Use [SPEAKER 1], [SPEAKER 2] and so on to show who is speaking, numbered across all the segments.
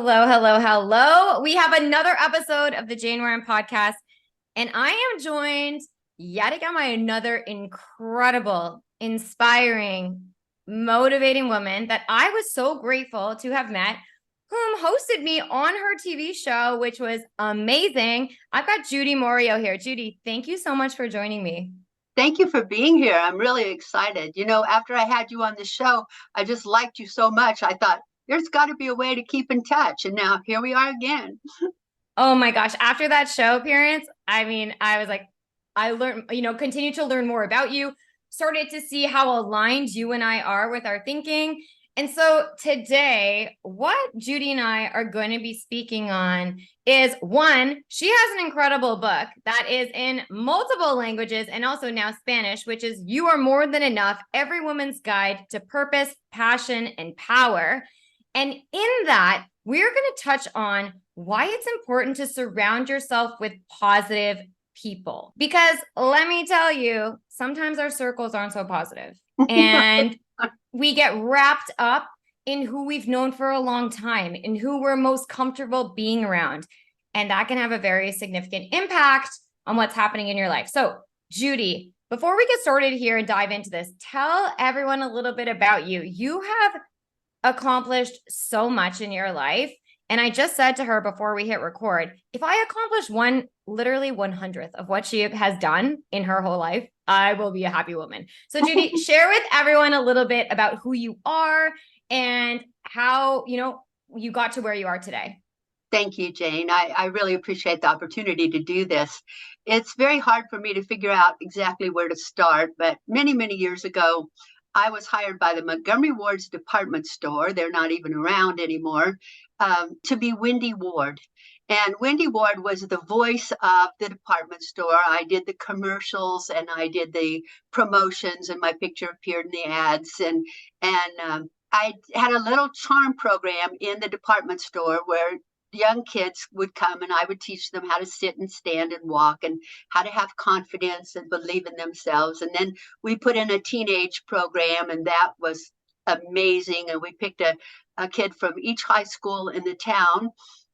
[SPEAKER 1] Hello, hello, hello. We have another episode of the Jane Warren podcast, and I am joined yet again by another incredible, inspiring, motivating woman that I was so grateful to have met, whom hosted me on her TV show, which was amazing. I've got Judi Moreo here. Judi, thank you so much for joining me.
[SPEAKER 2] Thank you for being here. I'm really excited. After I had you on the show, I just liked you so much. I thought there's got to be a way to keep in touch. And now here we are again.
[SPEAKER 1] Oh my gosh. After that show appearance, I was like, I learned, continue to learn more about you, started to see how aligned you and I are with our thinking. And so today, what Judi and I are going to be speaking on is one, she has an incredible book that is in multiple languages and also now Spanish, which is You Are More Than Enough, Every Woman's Guide to Purpose, Passion, and Power. And in that, we're going to touch on why it's important to surround yourself with positive people. Because let me tell you, sometimes our circles aren't so positive. And we get wrapped up in who we've known for a long time, in who we're most comfortable being around. And that can have a very significant impact on what's happening in your life. So, Judi, before we get started here and dive into this, tell everyone a little bit about you. You have accomplished so much in your life. And I just said to her before we hit record, if I accomplish literally 1/100th of what she has done in her whole life, I will be a happy woman. So Judi, share with everyone a little bit about who you are and how, you got to where you are today.
[SPEAKER 2] Thank you, Jane. I really appreciate the opportunity to do this. It's very hard for me to figure out exactly where to start, but many, many years ago, I was hired by the Montgomery Ward's department store. They're not even around anymore, to be Wendy Ward. And Wendy Ward was the voice of the department store. I did the commercials and I did the promotions, and my picture appeared in the ads. And I had a little charm program in the department store where young kids would come and I would teach them how to sit and stand and walk and how to have confidence and believe in themselves. And then we put in a teenage program, and that was amazing. And we picked a kid from each high school in the town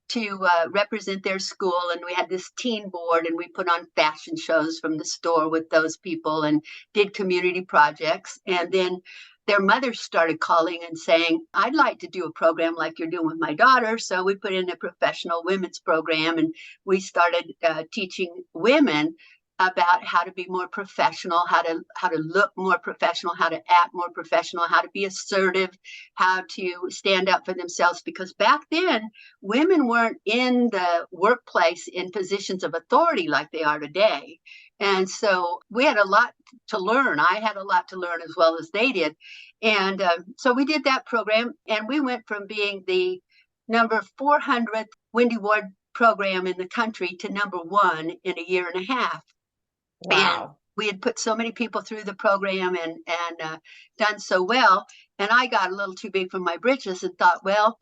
[SPEAKER 2] to represent their school. And we had this teen board, and we put on fashion shows from the store with those people and did community projects. And then their mothers started calling and saying, I'd like to do a program like you're doing with my daughter. So we put in a professional women's program, and we started teaching women about how to be more professional, how to look more professional, how to act more professional, how to be assertive, how to stand up for themselves. Because back then, women weren't in the workplace in positions of authority like they are today. And so we had a lot to learn. I had a lot to learn as well as they did. And so we did that program, and we went from being the number 400th Wendy Ward program in the country to number one in a year and a half. And
[SPEAKER 1] Wow.
[SPEAKER 2] we had put so many people through the program and done so well. And I got a little too big for my britches and thought, well,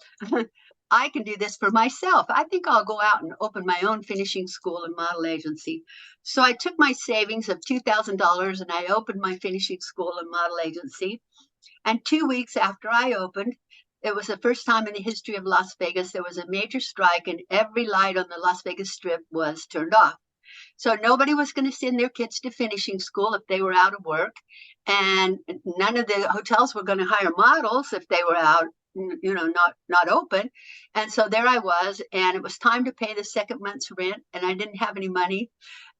[SPEAKER 2] I can do this for myself. I think I'll go out and open my own finishing school and model agency. So I took my savings of $2,000 and I opened my finishing school and model agency. And 2 weeks after I opened, it was the first time in the history of Las Vegas there was a major strike, and every light on the Las Vegas Strip was turned off. So nobody was going to send their kids to finishing school if they were out of work. And none of the hotels were going to hire models if they were out, not open. And so there I was, and it was time to pay the second month's rent, and I didn't have any money.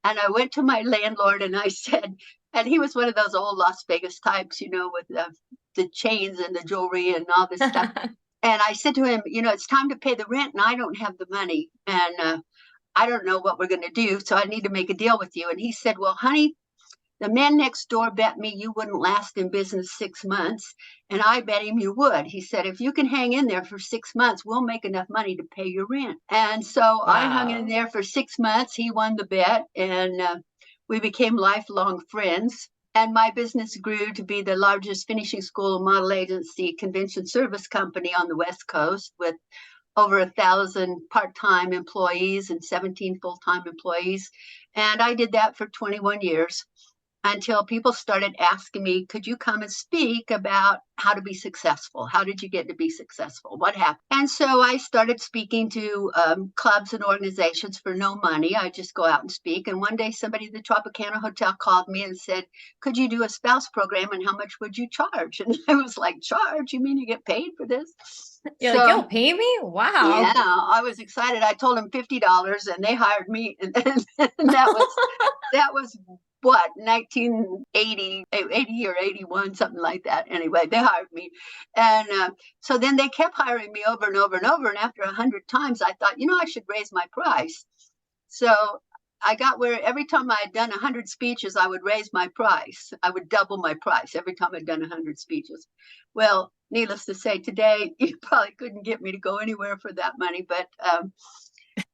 [SPEAKER 2] And I went to my landlord and I said, and he was one of those old Las Vegas types, with the chains and the jewelry and all this stuff. And I said to him, it's time to pay the rent and I don't have the money. And I don't know what we're going to do, so I need to make a deal with you. And he said, well, honey, the man next door bet me you wouldn't last in business 6 months, and I bet him you would. He said, if you can hang in there for 6 months, we'll make enough money to pay your rent. And so I hung in
[SPEAKER 1] Wow.
[SPEAKER 2] there for 6 months. He won the bet, and we became lifelong friends. And my business grew to be the largest finishing school model agency convention service company on the West Coast, with over 1,000 part-time employees and 17 full-time employees. And I did that for 21 years. until people started asking me, could you come and speak about how to be successful? How did you get to be successful? What happened? And so I started speaking to clubs and organizations for no money. I just go out and speak. And one day somebody at the Tropicana Hotel called me and said, could you do a spouse program and how much would you charge? And I was like, charge? You mean you get paid for this?
[SPEAKER 1] You're like,
[SPEAKER 2] So
[SPEAKER 1] you'll pay me?
[SPEAKER 2] yeah,
[SPEAKER 1] Wow.
[SPEAKER 2] I was excited. I told them $50 and they hired me. And that was what, 1980, 80 or 81, something like that. Anyway, they hired me. And so then they kept hiring me over and over and over. And after 100 times, I thought, I should raise my price. So I got where every time I had done 100 speeches, I would raise my price. I would double my price every time I'd done 100 speeches. Well, needless to say, today you probably couldn't get me to go anywhere for that money, but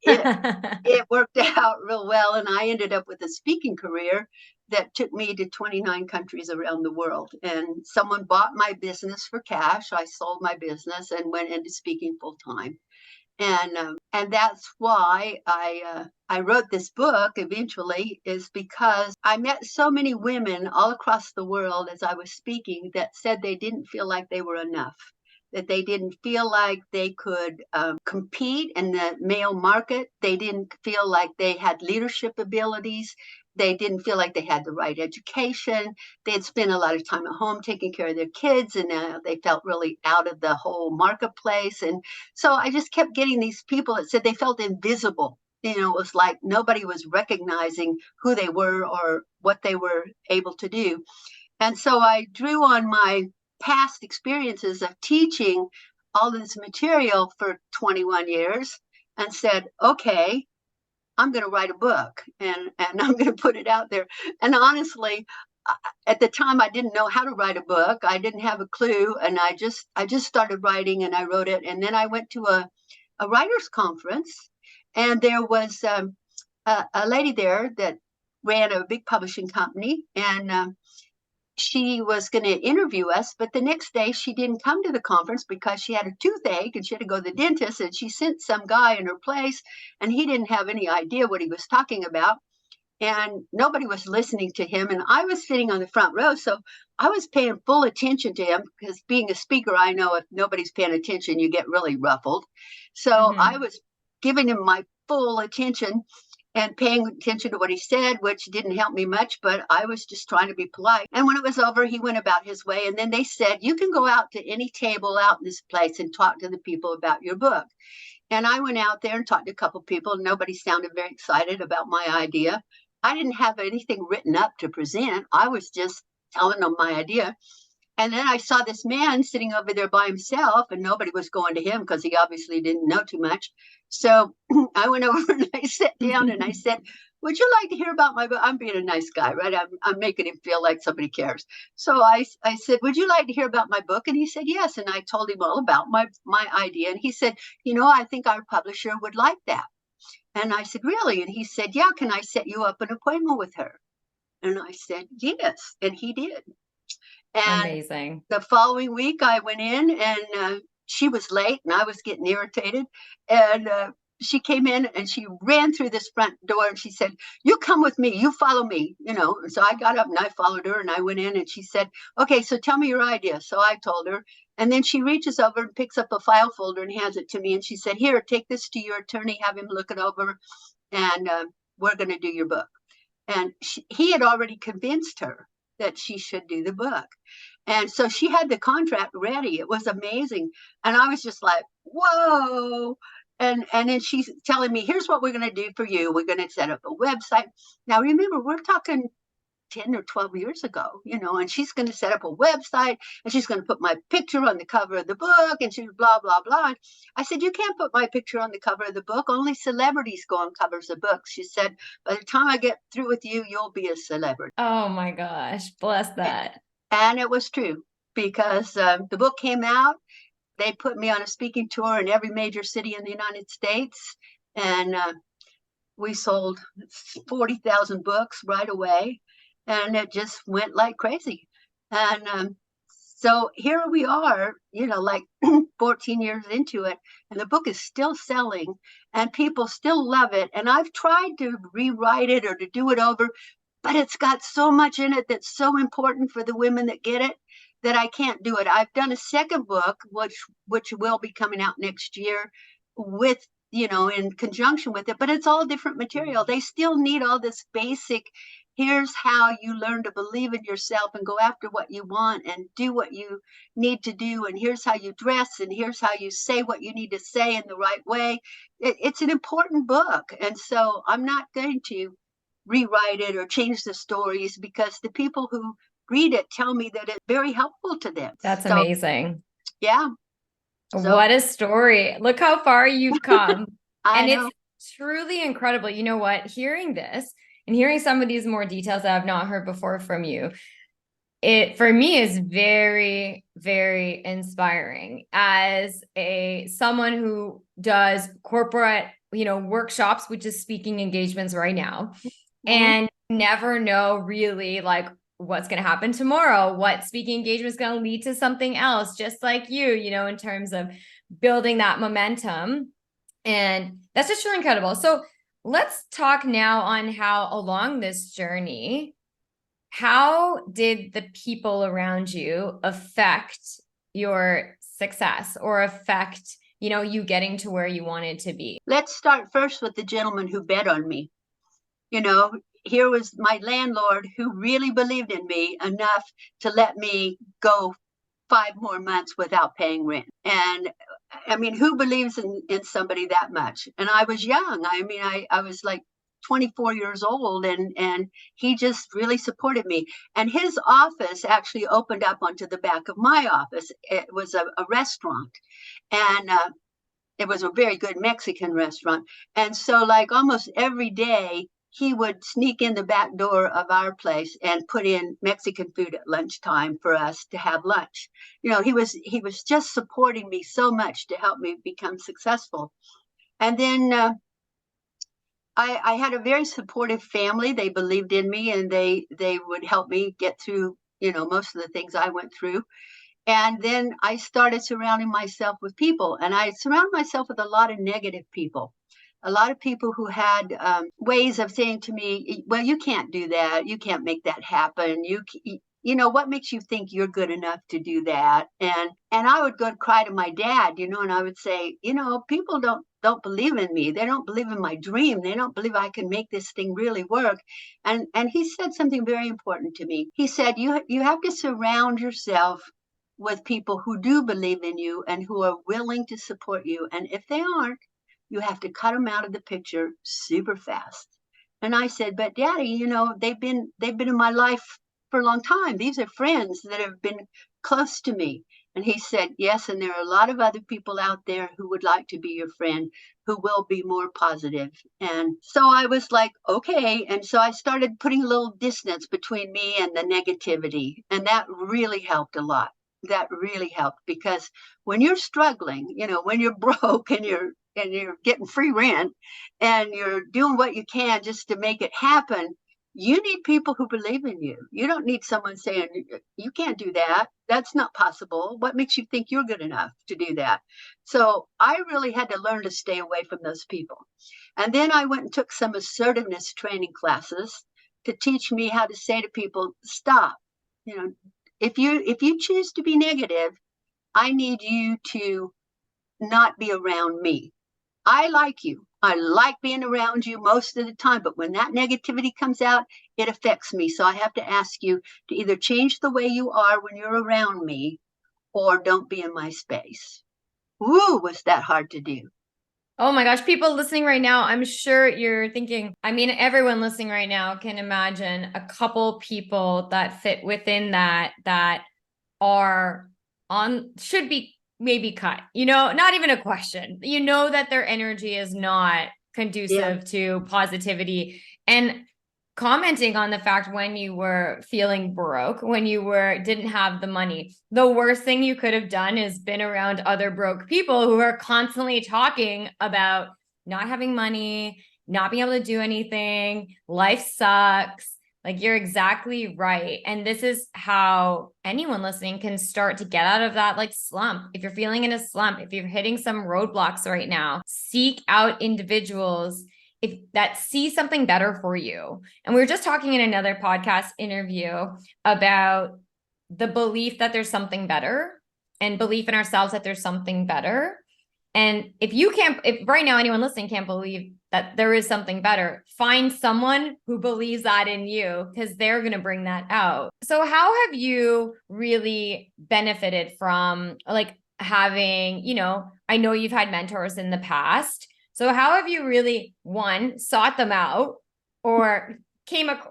[SPEAKER 2] it it worked out real well, and I ended up with a speaking career that took me to 29 countries around the world. And someone bought my business for cash. I sold my business and went into speaking full time. And that's why I wrote this book eventually, is because I met so many women all across the world as I was speaking that said they didn't feel like they were enough, that they didn't feel like they could compete in the male market. They didn't feel like they had leadership abilities. They didn't feel like they had the right education. They had spent a lot of time at home taking care of their kids, and they felt really out of the whole marketplace. And so I just kept getting these people that said they felt invisible. It was like nobody was recognizing who they were or what they were able to do. And so I drew on my past experiences of teaching all this material for 21 years and said, okay, I'm going to write a book and I'm going to put it out there. And honestly, at the time, I didn't know how to write a book. I didn't have a clue. And I just started writing, and I wrote it. And then I went to a writer's conference, and there was a lady there that ran a big publishing company. And she was going to interview us, but the next day she didn't come to the conference because she had a toothache and she had to go to the dentist, and she sent some guy in her place, and he didn't have any idea what he was talking about, and nobody was listening to him. And I was sitting on the front row, so I was paying full attention to him, because being a speaker, I know if nobody's paying attention, you get really ruffled. So I was giving him my full attention and paying attention to what he said, which didn't help me much, but I was just trying to be polite. And when it was over, he went about his way. And then they said, you can go out to any table out in this place and talk to the people about your book. And I went out there and talked to a couple of people. Nobody sounded very excited about my idea. I didn't have anything written up to present. I was just telling them my idea. And then I saw this man sitting over there by himself, and nobody was going to him because he obviously didn't know too much. So I went over and I sat down and I said, would you like to hear about my book? I'm being a nice guy, right? I'm making him feel like somebody cares. So I said, would you like to hear about my book? And he said, yes. And I told him all about my idea. And he said, I think our publisher would like that. And I said, really? And he said, yeah, can I set you up an appointment with her? And I said, yes. And he did. And
[SPEAKER 1] Amazing.
[SPEAKER 2] the following week, I went in, and she was late, and I was getting irritated. And she came in, and she ran through this front door, and she said, you come with me, you follow me, And so I got up and I followed her, and I went in, and she said, okay, so tell me your idea. So I told her, and then she reaches over and picks up a file folder and hands it to me. And she said, here, take this to your attorney, have him look it over, and we're going to do your book. And he had already convinced her that she should do the book. And so she had the contract ready. It was amazing. And I was just like, whoa. And then she's telling me, here's what we're going to do for you. We're going to set up a website. Now, remember, we're talking 10 or 12 years ago, and she's going to set up a website, and she's going to put my picture on the cover of the book, and she's blah, blah, blah. I said, you can't put my picture on the cover of the book. Only celebrities go on covers of books. She said, by the time I get through with you, you'll be a celebrity.
[SPEAKER 1] Oh my gosh. Bless that.
[SPEAKER 2] And it was true, because the book came out. They put me on a speaking tour in every major city in the United States. And we sold 40,000 books right away. And it just went like crazy. And so here we are, like 14 years into it, and the book is still selling, and people still love it. And I've tried to rewrite it or to do it over, but it's got so much in it that's so important for the women that get it that I can't do it. I've done a second book, which will be coming out next year with, in conjunction with it, but it's all different material. They still need all this basic, here's how you learn to believe in yourself and go after what you want and do what you need to do. And here's how you dress, and here's how you say what you need to say in the right way. It's an important book. And so I'm not going to rewrite it or change the stories, because the people who read it tell me that it's very helpful to them.
[SPEAKER 1] That's
[SPEAKER 2] So,
[SPEAKER 1] amazing.
[SPEAKER 2] yeah. So,
[SPEAKER 1] What a story. Look how far you've come.
[SPEAKER 2] I
[SPEAKER 1] And
[SPEAKER 2] know.
[SPEAKER 1] it's truly incredible. You know what? Hearing this and hearing some of these more details that I've not heard before from you, it for me is very, very inspiring as someone who does corporate, workshops, which is speaking engagements right now, and never know really like what's going to happen tomorrow, what speaking engagement is going to lead to something else, just like you, in terms of building that momentum. And that's just really incredible. So let's talk now on how along this journey, how did the people around you affect your success or affect, you getting to where you wanted to be?
[SPEAKER 2] Let's start first with the gentleman who bet on me. Here was my landlord who really believed in me enough to let me go 5 more months without paying rent. And I mean, who believes in somebody that much? And I was young. I mean, I was like 24 years old, and he just really supported me. And his office actually opened up onto the back of my office. It was a restaurant, and it was a very good Mexican restaurant. And so, like, almost every day, he would sneak in the back door of our place and put in Mexican food at lunchtime for us to have lunch. He was just supporting me so much to help me become successful. And then I had a very supportive family. They believed in me, and they would help me get through, most of the things I went through. And then I started surrounding myself with people, and I surrounded myself with a lot of negative people. A lot of people who had ways of saying to me, well, you can't do that. You can't make that happen. What makes you think you're good enough to do that? And I would go and cry to my dad, and I would say, people don't believe in me. They don't believe in my dream. They don't believe I can make this thing really work. And he said something very important to me. He said, you have to surround yourself with people who do believe in you and who are willing to support you. And if they aren't, you have to cut them out of the picture super fast. And I said, but Daddy, they've been in my life for a long time. These are friends that have been close to me. And he said, yes, and there are a lot of other people out there who would like to be your friend, who will be more positive. And so I was like, okay. And so I started putting a little distance between me and the negativity. And that really helped a lot. That really helped, because when you're struggling, when you're broke and you're getting free rent and you're doing what you can just to make it happen, you need people who believe in you. You don't need someone saying, you can't do that. That's not possible. What makes you think you're good enough to do that? So I really had to learn to stay away from those people. And then I went and took some assertiveness training classes to teach me how to say to people, stop. If you choose to be negative, I need you to not be around me. I like you. I like being around you most of the time, but when that negativity comes out, it affects me. So I have to ask you to either change the way you are when you're around me, or don't be in my space. Ooh, was that hard to do?
[SPEAKER 1] Oh my gosh, people listening right now, I'm sure you're thinking, I mean, everyone listening right now can imagine a couple people that fit within that are should be maybe cut, not even a question, that their energy is not conducive to positivity. And commenting on the fact when you were feeling broke, when you didn't have the money, the worst thing you could have done is been around other broke people who are constantly talking about not having money, not being able to do anything, life sucks. Like, you're exactly right. And this is how anyone listening can start to get out of that slump. If you're feeling in a slump, if you're hitting some roadblocks right now, seek out individuals if that see something better for you. And we were just talking in another podcast interview about the belief that there's something better and belief in ourselves that there's something better. And if right now anyone listening can't believe that there is something better, find someone who believes that in you, because they're going to bring that out. So how have you really benefited from like having, I know you've had mentors in the past. So how have you really, one, sought them out, or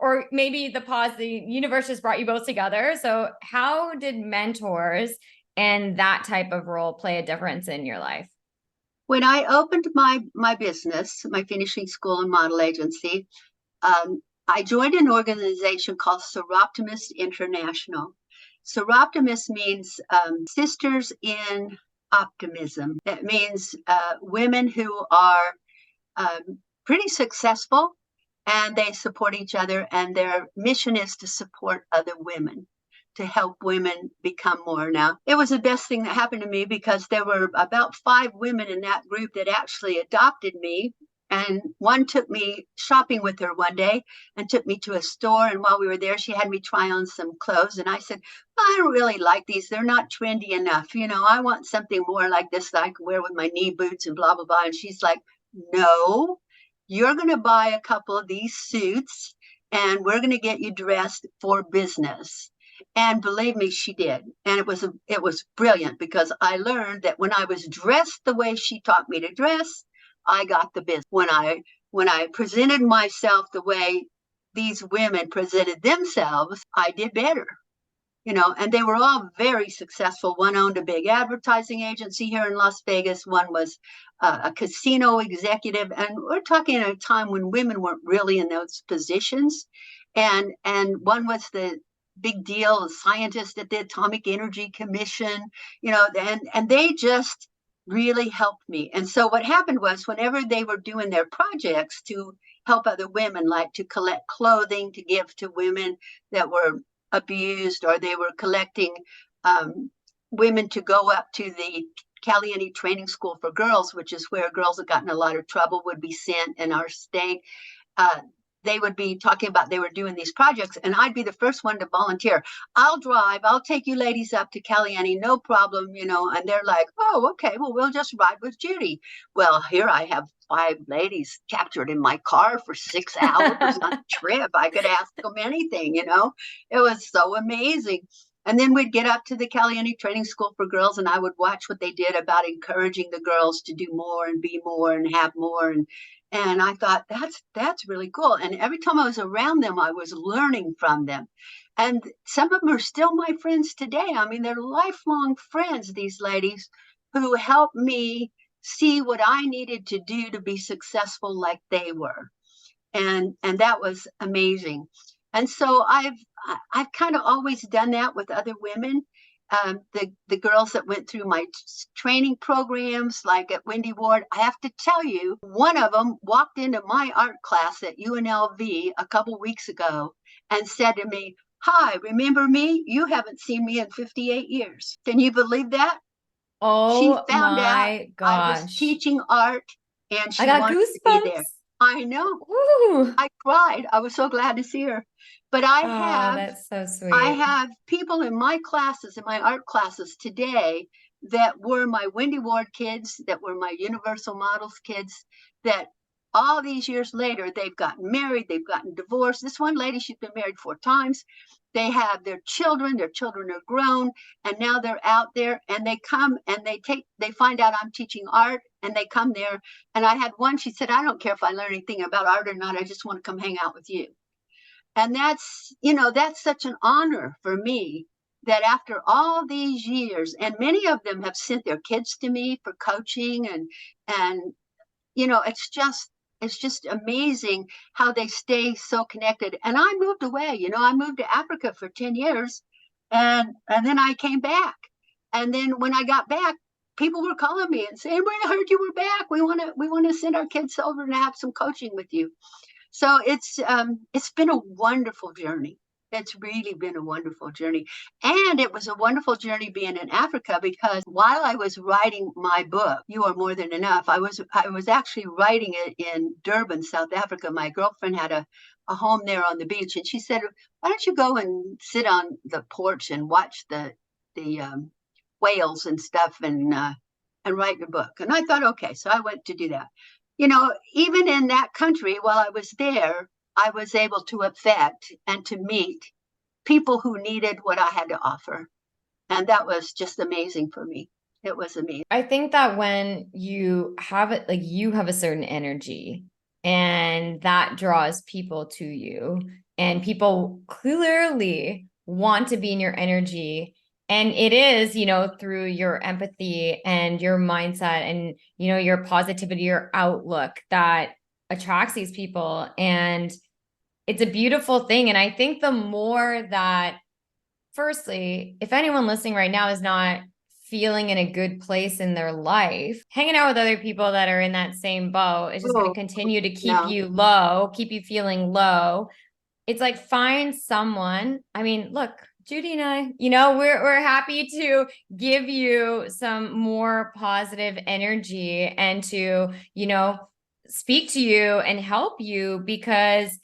[SPEAKER 1] or maybe the universe just brought you both together. So how did mentors and that type of role play a difference in your life?
[SPEAKER 2] When I opened my business, my finishing school and model agency, I joined an organization called Seroptimus International. Seroptimus means Sisters in Optimism. That means women who are pretty successful, and they support each other, and their mission is to support other women, to help women become more. Now, it was the best thing that happened to me because there were about 5 women in that group that actually adopted me. And one took me shopping with her one day and took me to a store. And while we were there, she had me try on some clothes. And I said, I don't really like these. They're not trendy enough. I want something more like this that I can wear with my knee boots and blah, blah, blah. And she's like, no, you're going to buy a couple of these suits and we're going to get you dressed for business. And believe me, she did. And it was brilliant, because I learned that when I was dressed the way she taught me to dress, I got the business. When I presented myself the way these women presented themselves, I did better. And they were all very successful. One owned a big advertising agency here in Las Vegas. One was a casino executive. And we're talking at a time when women weren't really in those positions. And one was the big deal scientist at the Atomic Energy Commission, and they just really helped me. And so what happened was, whenever they were doing their projects to help other women, like to collect clothing to give to women that were abused, or they were collecting women to go up to the Caliente Training School for Girls, which is where girls that got in a lot of trouble would be sent in our state. They would be talking about they were doing these projects, and I'd be the first one to volunteer. I'll drive. I'll take you ladies up to Caliente, no problem, And they're like, oh, okay, well, we'll just ride with Judi. Well, here I have 5 ladies captured in my car for 6 hours on a trip. I could ask them anything, It was so amazing. And then we'd get up to the Caliente Training School for Girls, and I would watch what they did about encouraging the girls to do more and be more and have more. And I thought, that's really cool. And every time I was around them, I was learning from them. And some of them are still my friends today. I mean, they're lifelong friends, these ladies, who helped me see what I needed to do to be successful like they were. And that was amazing. And so I've kind of always done that with other women. The girls that went through my training programs, like at Wendy Ward, I have to tell you, one of them walked into my art class at UNLV a couple weeks ago and said to me, hi, remember me? You haven't seen me in 58 years. Can you believe that? She
[SPEAKER 1] Oh
[SPEAKER 2] found out
[SPEAKER 1] my
[SPEAKER 2] I was
[SPEAKER 1] gosh.
[SPEAKER 2] teaching art, and
[SPEAKER 1] I
[SPEAKER 2] she
[SPEAKER 1] got
[SPEAKER 2] wanted to be there.
[SPEAKER 1] goosebumps.
[SPEAKER 2] I know.
[SPEAKER 1] Ooh.
[SPEAKER 2] I cried. I was so glad to see her. But
[SPEAKER 1] Oh, that's so
[SPEAKER 2] I
[SPEAKER 1] sweet.
[SPEAKER 2] have people in my classes, in my art classes today, that were my Wendy Ward kids, that were my Universal Models kids, that all these years later, they've gotten married, they've gotten divorced. This one lady, she's been married 4 times. They have their children are grown, and now they're out there, and they come and they find out I'm teaching art, and they come there. And I had one, she said, I don't care if I learn anything about art or not, I just want to come hang out with you. And that's such an honor for me, that after all these years, and many of them have sent their kids to me for coaching, and it's just amazing how they stay so connected. And I moved away, I moved to Africa for 10 years, and then I came back. And then when I got back, people were calling me and saying, we heard you were back. We want to send our kids over and have some coaching with you. So it's been a wonderful journey. It's really been a wonderful journey. And it was a wonderful journey being in Africa because while I was writing my book, You Are More Than Enough, I was actually writing it in Durban, South Africa. My girlfriend had a home there on the beach, and she said, "Why don't you go and sit on the porch and watch the whales and stuff and write your book?" And I thought, okay, so I went to do that. Even in that country, while I was there, I was able to affect and to meet people who needed what I had to offer. And that was just amazing for me. It was amazing.
[SPEAKER 1] I think that when you have it, like you have a certain energy and that draws people to you, and people clearly want to be in your energy. And it is, through your empathy and your mindset and, your positivity, your outlook that attracts these people. And it's a beautiful thing. And I think the more that, firstly, if anyone listening right now is not feeling in a good place in their life, hanging out with other people that are in that same boat is just going to
[SPEAKER 2] Oh,
[SPEAKER 1] continue to keep
[SPEAKER 2] no.
[SPEAKER 1] you low, keep you feeling low. It's like find someone. I mean, look, Judi and I, we're happy to give you some more positive energy and to, speak to you and help you, because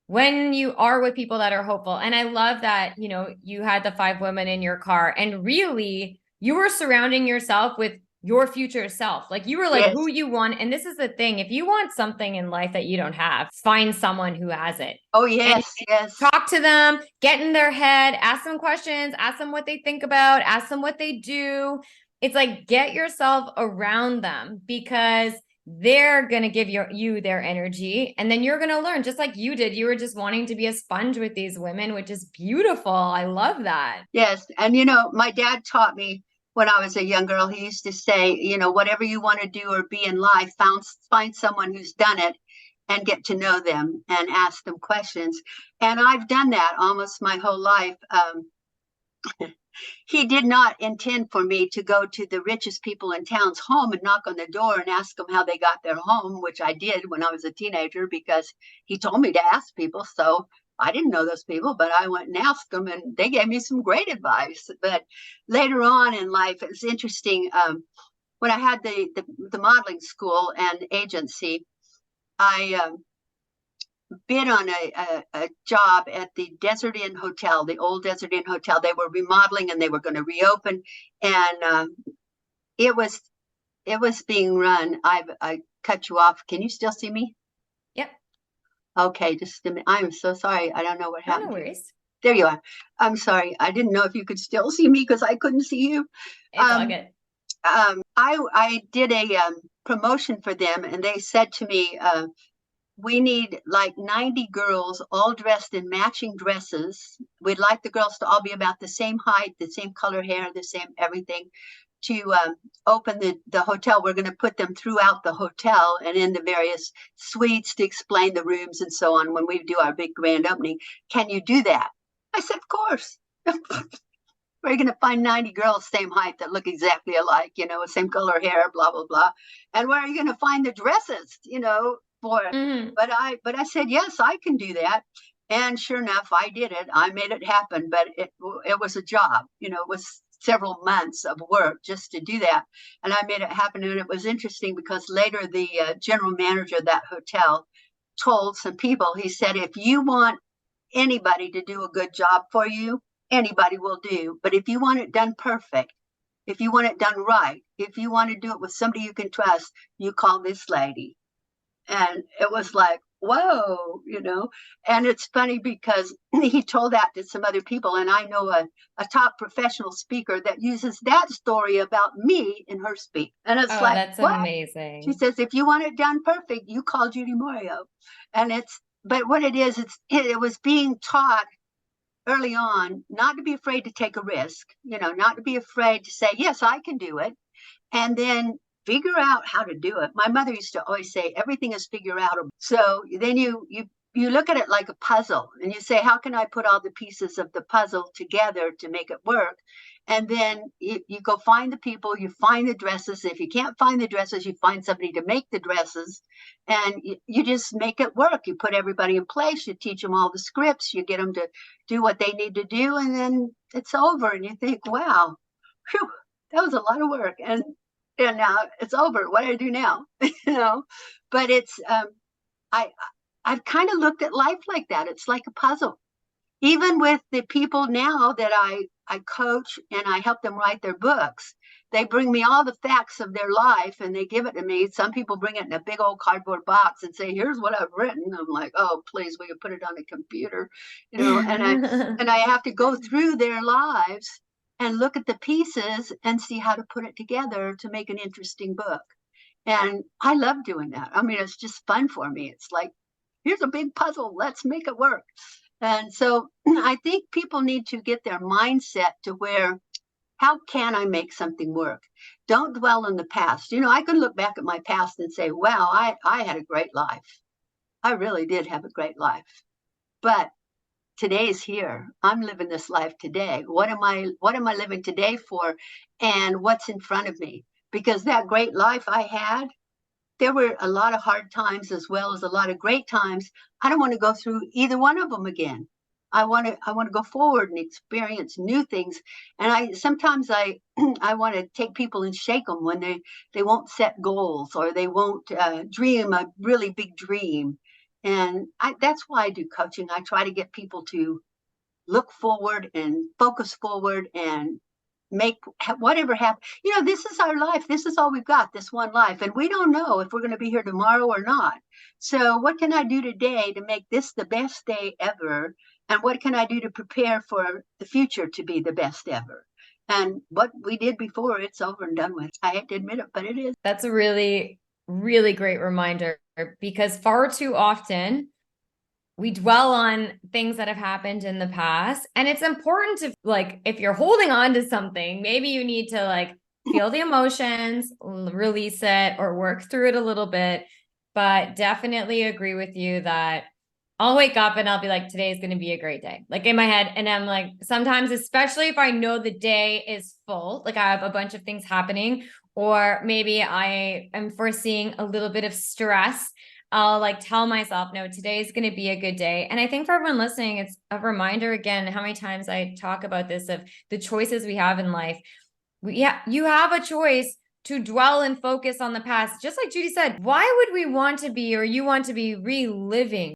[SPEAKER 1] when you are with people that are hopeful, and I love that, you had the 5 women in your car, and really you were surrounding yourself with your future self. Like you were like
[SPEAKER 2] Yes.
[SPEAKER 1] who you want. And this is the thing. If you want something in life that you don't have, find someone who has it.
[SPEAKER 2] Oh,
[SPEAKER 1] And
[SPEAKER 2] yes, yes.
[SPEAKER 1] talk to them, get in their head, ask them questions, ask them what they think about, ask them what they do. It's like get yourself around them, because they're going to give you their energy, and then you're going to learn just like you did. You were just wanting to be a sponge with these women, which is beautiful. I love that.
[SPEAKER 2] Yes. And, my dad taught me when I was a young girl, he used to say, whatever you want to do or be in life, find someone who's done it and get to know them and ask them questions. And I've done that almost my whole life. He did not intend for me to go to the richest people in town's home and knock on the door and ask them how they got their home, which I did when I was a teenager because he told me to ask people. So I didn't know those people, but I went and asked them, and they gave me some great advice. But later on in life, it's interesting. When I had the modeling school and agency, I bid on a job at the Desert Inn Hotel, the old Desert Inn Hotel. They were remodeling and they were going to reopen, and it was being run. I cut you off. Can you still see me?
[SPEAKER 1] Yep.
[SPEAKER 2] Okay, just a minute. I'm so sorry. I don't know what happened.
[SPEAKER 1] No worries.
[SPEAKER 2] There you are. I'm sorry. I didn't know if you could still see me because I couldn't see you.
[SPEAKER 1] It's all good.
[SPEAKER 2] I did a promotion for them, and they said to me, we need like 90 girls all dressed in matching dresses. We'd like the girls to all be about the same height, the same color hair, the same everything, to open the hotel. We're going to put them throughout the hotel and in the various suites to explain the rooms and so on when we do our big grand opening. Can you do that? I said, of course. We're going to find 90 girls same height that look exactly alike, same color hair, blah, blah, blah. And where are you going to find the dresses, for it?
[SPEAKER 1] Mm-hmm.
[SPEAKER 2] But I said, yes, I can do that. And sure enough, I did it. I made it happen, but it was a job. It was several months of work just to do that. And I made it happen. And it was interesting because later the general manager of that hotel told some people, he said, if you want anybody to do a good job for you, anybody will do. But if you want it done perfect, if you want it done right, if you want to do it with somebody you can trust, you call this lady. And it was like, whoa, And it's funny because he told that to some other people. And I know a top professional speaker that uses that story about me in her speak. And it's like,
[SPEAKER 1] That's
[SPEAKER 2] what?
[SPEAKER 1] amazing.
[SPEAKER 2] She says, if you want it done perfect, you call Judi Moreo. But what it is, it was being taught early on not to be afraid to take a risk, not to be afraid to say, yes, I can do it. And then figure out how to do it. My mother used to always say, everything is figure outable. So then you you look at it like a puzzle and you say, how can I put all the pieces of the puzzle together to make it work? And then you go find the people, you find the dresses. If you can't find the dresses, you find somebody to make the dresses, and you just make it work. You put everybody in place, you teach them all the scripts, you get them to do what they need to do, and then it's over. And you think, wow, whew, that was a lot of work. And now it's over. What do I do now? But it's, I, I've kind of looked at life like that. It's like a puzzle. Even with the people now that I coach and I help them write their books, they bring me all the facts of their life and they give it to me. Some people bring it in a big old cardboard box and say, here's what I've written. I'm like, oh, please, will you put it on a computer? And I have to go through their lives and look at the pieces and see how to put it together to make an interesting book. And I love doing that. I mean, it's just fun for me. It's like, here's a big puzzle. Let's make it work. And so I think people need to get their mindset to where, how can I make something work? Don't dwell on the past. I can look back at my past and say, wow, I had a great life. I really did have a great life. But today's here. I'm living this life today. What am I living today for? And what's in front of me? Because that great life I had, there were a lot of hard times as well as a lot of great times. I don't want to go through either one of them again. I want to go forward and experience new things. And I want to take people and shake them when they won't set goals or they won't dream a really big dream. And that's why I do coaching. I try to get people to look forward and focus forward and make whatever happen. This is our life. This is all we've got, this one life. And we don't know if we're going to be here tomorrow or not. So what can I do today to make this the best day ever? And what can I do to prepare for the future to be the best ever? And what we did before, it's over and done with. I hate to admit it, but it is.
[SPEAKER 1] That's a really, really great reminder, because far too often we dwell on things that have happened in the past. And it's important to, like, if you're holding on to something, maybe you need to like feel the emotions, release it, or work through it a little bit. But definitely agree with you that I'll wake up and I'll be like, today is going to be a great day, like in my head. And I'm like, sometimes, especially if I know the day is full, like I have a bunch of things happening, or maybe I am foreseeing a little bit of stress, I'll like tell myself, no, today is going to be a good day. And I think for everyone listening, it's a reminder again, how many times I talk about this, of the choices we have in life. You have a choice to dwell and focus on the past. Just like Judi said, why would we want to be, or you want to be reliving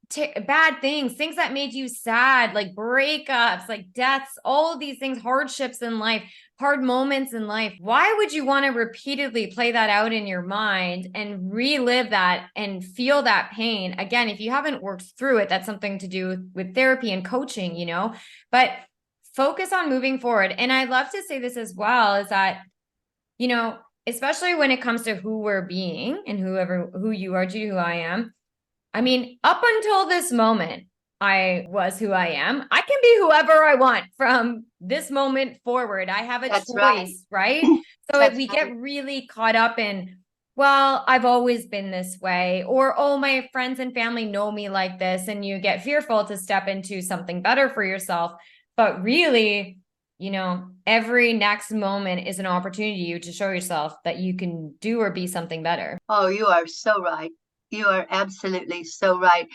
[SPEAKER 1] bad things that made you sad, like breakups, like deaths, all of these things, hardships in life, hard moments in life? Why would you want to repeatedly play that out in your mind and relive that and feel that pain? Again, if you haven't worked through it, that's something to do with therapy and coaching, but focus on moving forward. And I love to say this as well, is that, especially when it comes to who we're being and who you are, Judi, who I am. I mean, up until this moment, I was who I am. I can be whoever I want from this moment forward. I have a
[SPEAKER 2] That's
[SPEAKER 1] choice, right? So if we get really caught up in, well, I've always been this way, or, oh, my friends and family know me like this, and you get fearful to step into something better for yourself. But really, every next moment is an opportunity to show yourself that you can do or be something better.
[SPEAKER 2] Oh, you are so right. You are absolutely so right.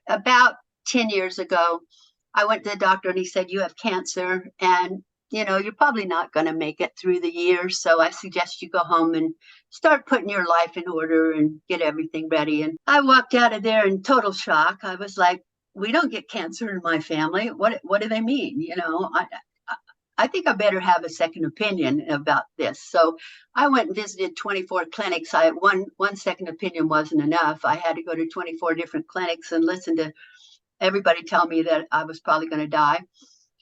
[SPEAKER 2] About 10 years ago, I went to the doctor and he said, you have cancer and, you're probably not going to make it through the year. So I suggest you go home and start putting your life in order and get everything ready. And I walked out of there in total shock. I was like, we don't get cancer in my family. What do they mean? I think I better have a second opinion about this. So I went and visited 24 clinics. One second opinion wasn't enough. I had to go to 24 different clinics and listen to everybody tell me that I was probably going to die.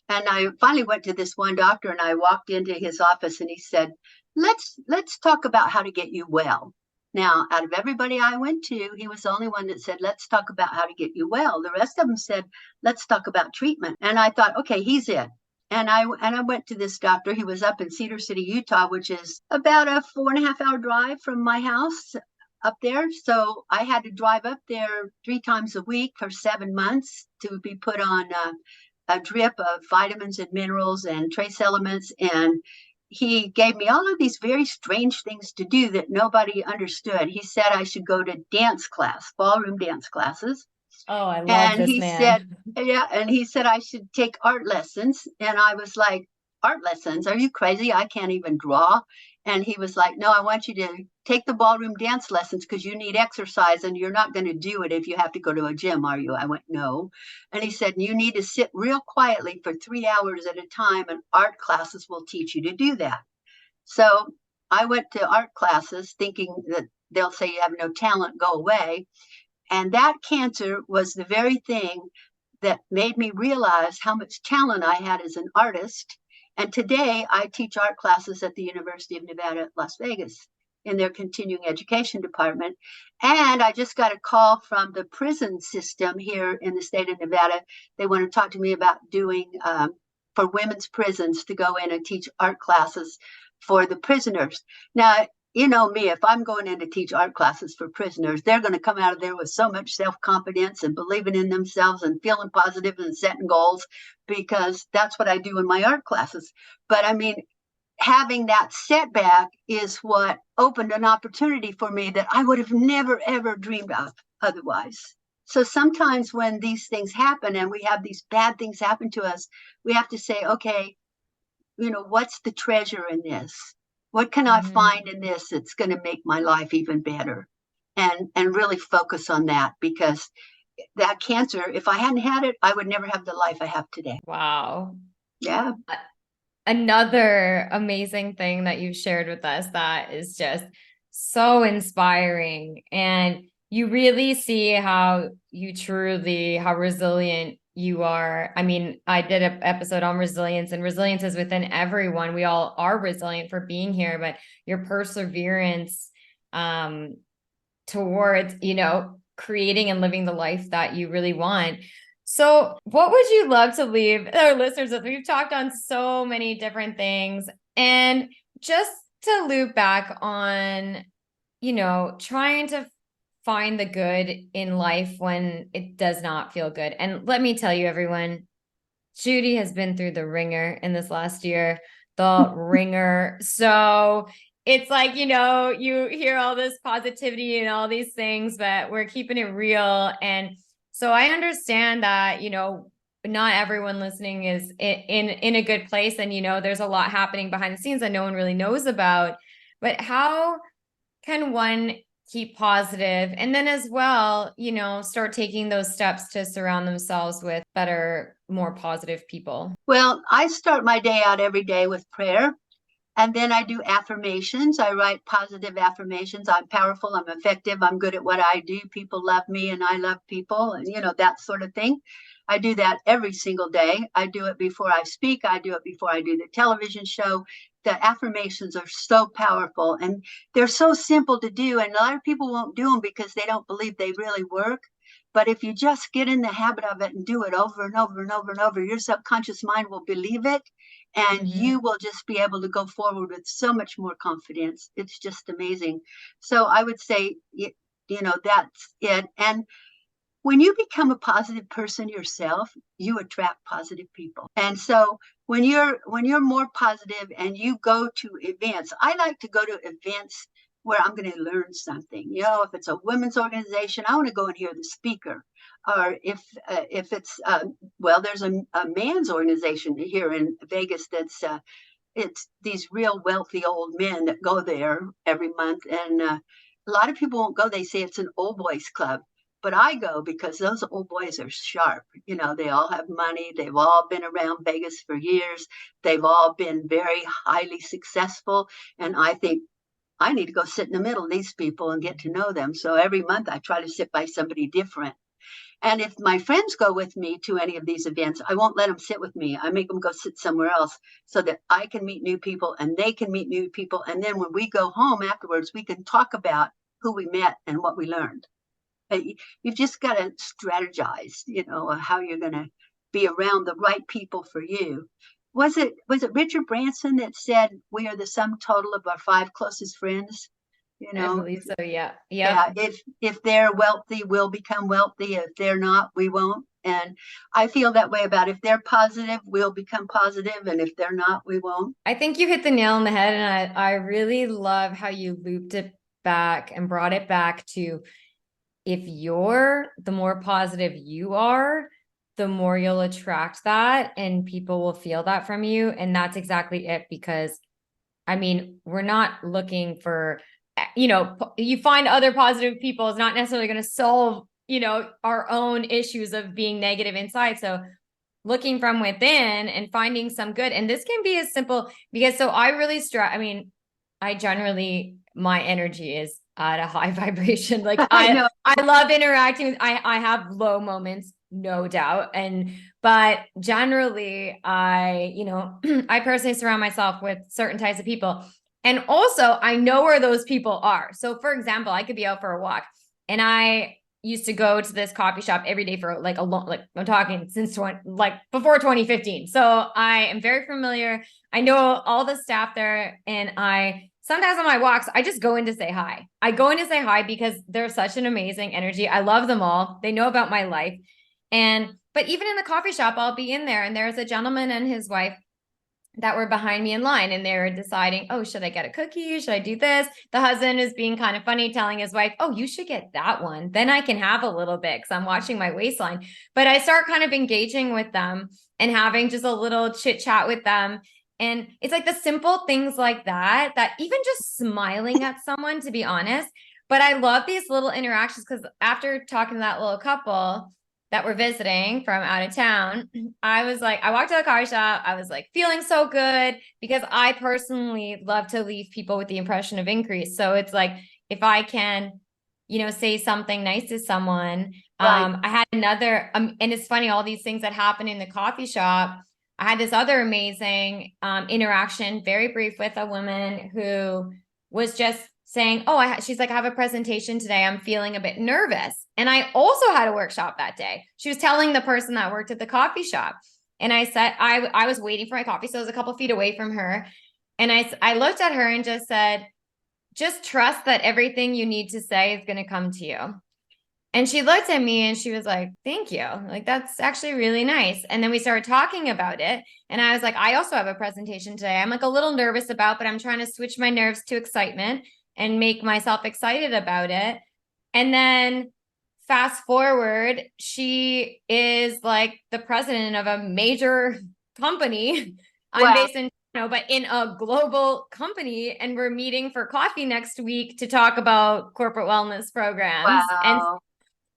[SPEAKER 2] And I finally went to this one doctor and I walked into his office and he said, let's talk about how to get you well. Now, out of everybody I went to, he was the only one that said, let's talk about how to get you well. The rest of them said, let's talk about treatment. And I thought, okay, he's it. And I went to this doctor. He was up in Cedar City, Utah, which is about a 4.5-hour drive from my house. up there. So I had to drive up there 3 times a week for 7 months to be put on a drip of vitamins and minerals and trace elements. And he gave me all of these very strange things to do that nobody understood. He said I should go to dance class, ballroom dance classes.
[SPEAKER 1] Oh, I love
[SPEAKER 2] And
[SPEAKER 1] this
[SPEAKER 2] he said,
[SPEAKER 1] man.
[SPEAKER 2] yeah, and he said I should take art lessons. And I was like, art lessons? Are you crazy? I can't even draw. And he was like, no, I want you to take the ballroom dance lessons because you need exercise and you're not going to do it if you have to go to a gym, are you? I went, no. And he said, you need to sit real quietly for 3 hours at a time, and art classes will teach you to do that. So I went to art classes thinking that they'll say you have no talent, go away. And that cancer was the very thing that made me realize how much talent I had as an artist. And today I teach art classes at the University of Nevada, Las Vegas in their continuing education department. And I just got a call from the prison system here in the state of Nevada. They want to talk to me about doing for women's prisons to go in and teach art classes for the prisoners. Now, you know me, if I'm going in to teach art classes for prisoners, they're going to come out of there with so much self-confidence and believing in themselves and feeling positive and setting goals, because that's what I do in my art classes. But I mean, having that setback is what opened an opportunity for me that I would have never, ever dreamed of otherwise. So sometimes when these things happen and we have these bad things happen to us, we have to say, okay, what's the treasure in this? What can I find in this that's going to make my life even better? And really focus on that, because that cancer, if I hadn't had it, I would never have the life I have today.
[SPEAKER 1] Wow.
[SPEAKER 2] Yeah.
[SPEAKER 1] Another amazing thing that you've shared with us that is just so inspiring. And you really see how resilient you are. I mean, I did an episode on resilience, and resilience is within everyone. We all are resilient for being here, but your perseverance towards, creating and living the life that you really want. So, what would you love to leave our listeners with? We've talked on so many different things, and just to loop back on, trying to find the good in life when it does not feel good. And let me tell you, everyone, Judi has been through the ringer in this last year, the ringer. So it's like, you hear all this positivity and all these things, but we're keeping it real. And so I understand that, not everyone listening is in a good place. And, there's a lot happening behind the scenes that no one really knows about. But how can one keep positive, and then as well, start taking those steps to surround themselves with better, more positive people?
[SPEAKER 2] Well, I start my day out every day with prayer. And then I do affirmations. I write positive affirmations. I'm powerful. I'm effective. I'm good at what I do. People love me and I love people, and, that sort of thing. I do that every single day. I do it before I speak. I do it before I do the television show. The affirmations are so powerful and they're so simple to do. And a lot of people won't do them because they don't believe they really work. But if you just get in the habit of it and do it over and over and over and over, your subconscious mind will believe it, and you will just be able to go forward with so much more confidence. It's just amazing. So I would say, that's it. And when you become a positive person yourself, you attract positive people. And so when you're more positive and you go to events, I like to go to events where I'm going to learn something. If it's a women's organization, I want to go and hear the speaker. Or if it's there's a man's organization here in Vegas that's it's these real wealthy old men that go there every month, and a lot of people won't go. They say it's an old boys club. But I go because those old boys are sharp. They all have money. They've all been around Vegas for years. They've all been very highly successful. And I think I need to go sit in the middle of these people and get to know them. So every month I try to sit by somebody different. And if my friends go with me to any of these events, I won't let them sit with me. I make them go sit somewhere else so that I can meet new people and they can meet new people. And then when we go home afterwards, we can talk about who we met and what we learned. You've just got to strategize, how you're going to be around the right people for you. Was it Richard Branson that said we are the sum total of our 5 closest friends? You
[SPEAKER 1] I
[SPEAKER 2] know,
[SPEAKER 1] believe so. Yeah. Yep.
[SPEAKER 2] yeah, if they're wealthy, we'll become wealthy. If they're not, we won't. And I feel that way about if they're positive, we'll become positive, and if they're not, we won't.
[SPEAKER 1] I think you hit the nail on the head. And I really love how you looped it back and brought it back to if you're the more positive you are, the more you'll attract that and people will feel that from you. And that's exactly it. Because I mean, we're not looking for, you find other positive people is not necessarily going to solve, our own issues of being negative inside. So looking from within and finding some good. And this can be as simple because so I really stress, I mean, I generally, my energy is at a high vibration. Like
[SPEAKER 2] I know.
[SPEAKER 1] I love interacting with, I have low moments, no doubt. But generally I personally surround myself with certain types of people. And also I know where those people are. So for example, I could be out for a walk and I used to go to this coffee shop every day for like a long, like I'm talking since before 2015. So I am very familiar. I know all the staff there, and I sometimes on my walks, I just go in to say hi. I go in to say hi because they're such an amazing energy. I love them all. They know about my life. But even in the coffee shop, I'll be in there and there's a gentleman and his wife that were behind me in line and they were deciding, oh, should I get a cookie? Should I do this? The husband is being kind of funny, telling his wife, oh, you should get that one. Then I can have a little bit because I'm watching my waistline. But I start kind of engaging with them and having just a little chit chat with them. And it's like the simple things like that, that even just smiling at someone, to be honest. But I love these little interactions because after talking to that little couple, that were visiting from out of town, I was like, I walked to the coffee shop. I was like feeling so good because I personally love to leave people with the impression of increase. So it's like, if I can, say something nice to someone.
[SPEAKER 2] Right.
[SPEAKER 1] I had another, and it's funny, all these things that happen in the coffee shop. I had this other amazing interaction, very brief, with a woman who was just saying, oh, she's like, I have a presentation today. I'm feeling a bit nervous. And I also had a workshop that day. She was telling the person that worked at the coffee shop. And I said, I was waiting for my coffee. So I was a couple feet away from her. And I looked at her and just said, just trust that everything you need to say is going to come to you. And she looked at me and she was like, thank you. Like, that's actually really nice. And then we started talking about it. And I was like, I also have a presentation today. I'm like a little nervous about, but I'm trying to switch my nerves to excitement and make myself excited about it. And then fast forward, she is like the president of a major company. I'm
[SPEAKER 2] Wow.
[SPEAKER 1] based in, but in a global company. And we're meeting for coffee next week to talk about corporate wellness programs. And
[SPEAKER 2] Wow.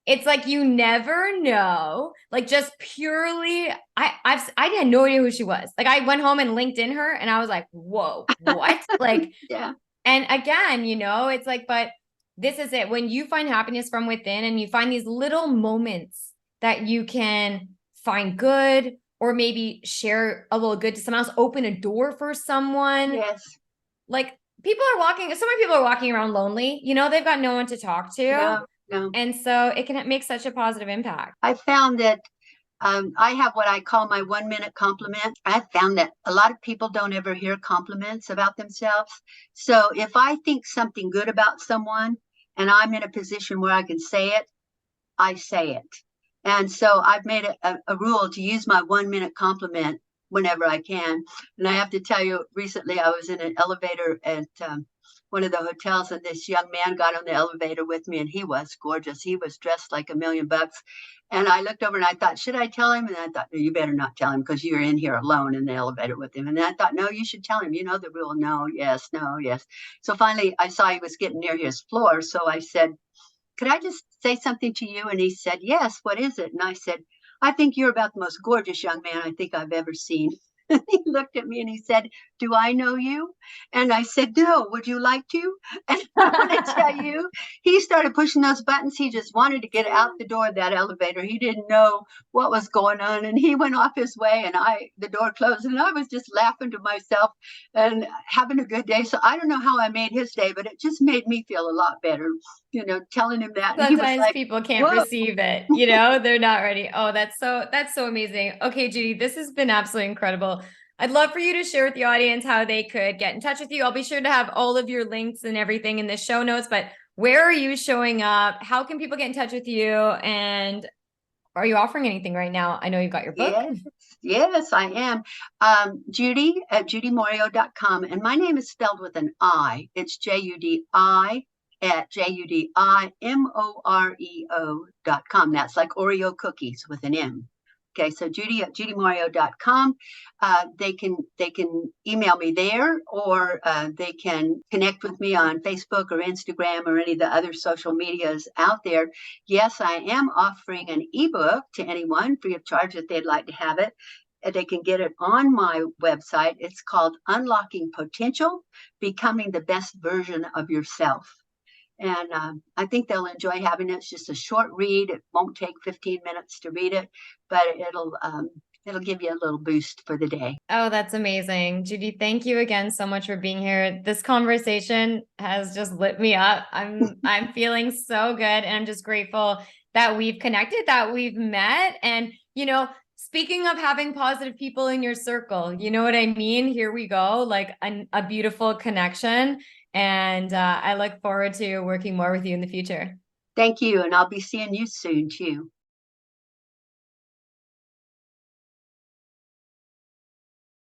[SPEAKER 1] it's like you never know, like just purely I had no idea who she was. Like I went home and LinkedIn her and I was like, whoa, what? Like,
[SPEAKER 2] Yeah.
[SPEAKER 1] and again, it's like, but this is it. When you find happiness from within and you find these little moments that you can find good or maybe share a little good to someone else, open a door for someone.
[SPEAKER 2] Yes.
[SPEAKER 1] Like so many people are walking around lonely, they've got no one to talk to.
[SPEAKER 2] No, no.
[SPEAKER 1] And so it can make such a positive impact.
[SPEAKER 2] I found that I have what I call my 1 minute compliment. I found that a lot of people don't ever hear compliments about themselves. So if I think something good about someone and I'm in a position where I can say it, I say it. And so I've made a rule to use my 1 minute compliment whenever I can. And I have to tell you, recently I was in an elevator at one of the hotels, and this young man got on the elevator with me, and he was gorgeous. He was dressed like $1,000,000. And I looked over and I thought, should I tell him? And I thought, no, you better not tell him because you're in here alone in the elevator with him. And I thought, no, you should tell him. You know the rule. No, yes, no, yes. So finally, I saw he was getting near his floor. So I said, could I just say something to you? And he said, yes, what is it? And I said, I think you're about the most gorgeous young man I think I've ever seen. And he looked at me and he said, do I know you? And I said, no, would you like to? And I want to tell you, he started pushing those buttons. He just wanted to get out the door of that elevator. He didn't know what was going on. And he went off his way and the door closed and I was just laughing to myself and having a good day. So I don't know how I made his day, but it just made me feel a lot better, telling him that. And he was
[SPEAKER 1] Sometimes
[SPEAKER 2] like,
[SPEAKER 1] people can't
[SPEAKER 2] whoa.
[SPEAKER 1] receive it, they're not ready. Oh, that's so amazing. Okay, Judi, this has been absolutely incredible. I'd love for you to share with the audience how they could get in touch with you. I'll be sure to have all of your links and everything in the show notes, but where are you showing up? How can people get in touch with you? And are you offering anything right now? I know you've got your book.
[SPEAKER 2] Yes, yes, I am. Judi at judimoreo.com. And my name is spelled with an I. It's Judi at judimoreo.com. That's like Oreo cookies with an M. Okay, so Judi at judimoreo.com. They can email me there, or they can connect with me on Facebook or Instagram or any of the other social medias out there. Yes, I am offering an ebook to anyone free of charge if they'd like to have it. They can get it on my website. It's called Unlocking Potential, Becoming the Best Version of Yourself. And I think they'll enjoy having it. It's just a short read. It won't take 15 minutes to read it, but it'll give you a little boost for the day.
[SPEAKER 1] Oh, that's amazing. Judi, thank you again so much for being here. This conversation has just lit me up. I'm feeling so good, and I'm just grateful that we've connected, that we've met. And, speaking of having positive people in your circle, you know what I mean? Here we go, like a beautiful connection. And I look forward to working more with you in the future.
[SPEAKER 2] Thank you. And I'll be seeing you soon too.